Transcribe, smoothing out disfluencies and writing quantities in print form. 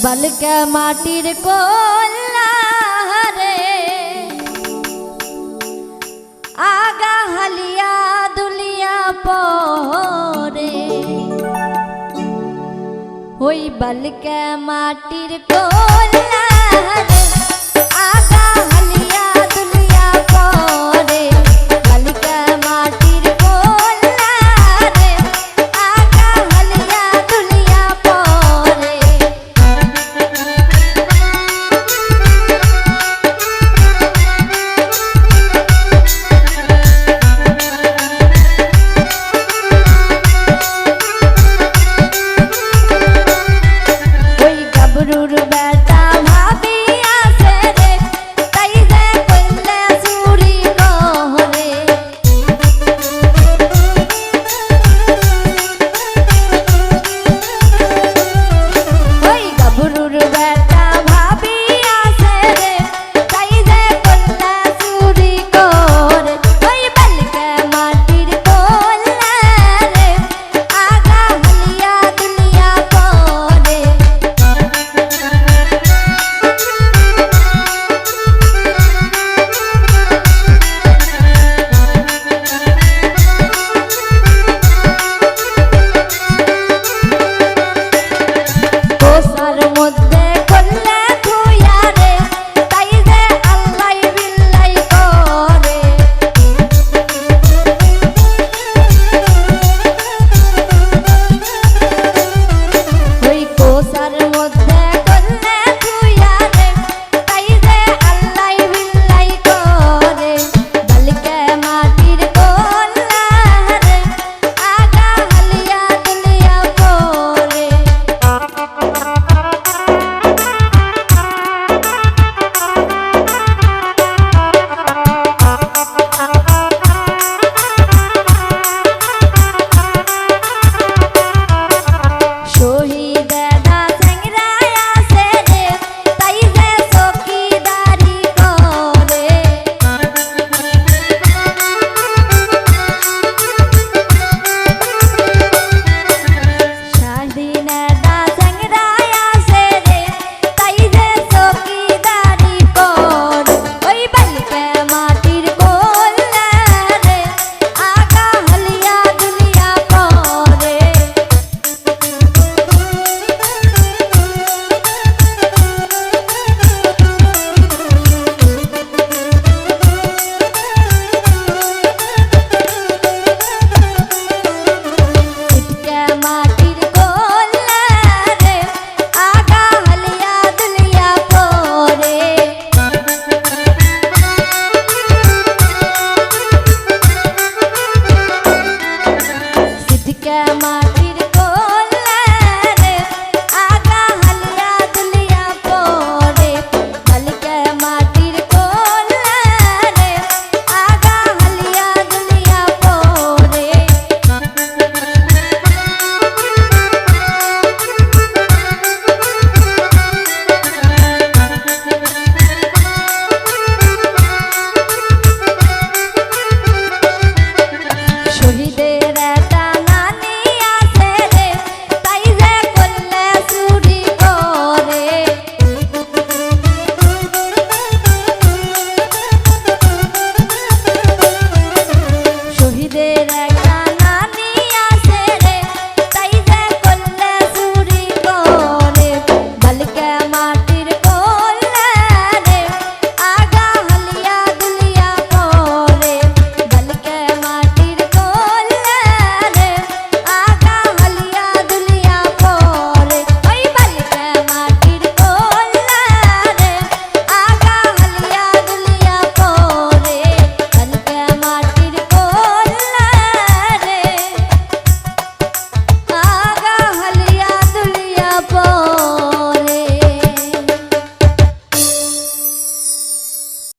বালকা মাটির কোলা রে আগা হালিয়া দুলিয়া পরে ওই বালকা মাটির কোলা রে আগা হালিয়া দুলিয়া পরে বালকা মাটির কোলা রে আগা হালিয়া দুলিয়া পরে ওই গাবরুর বেটা ভাবি আছে রে তাই যে কইলে চুরি করে ওই গাবরুর বেটা ভাবি আছে রে তাই যে কইলে চুরি করে ওই বালকা মাটির কোলা রে আগা হালিয়া দুলিয়া পরে কোসার মধ্যে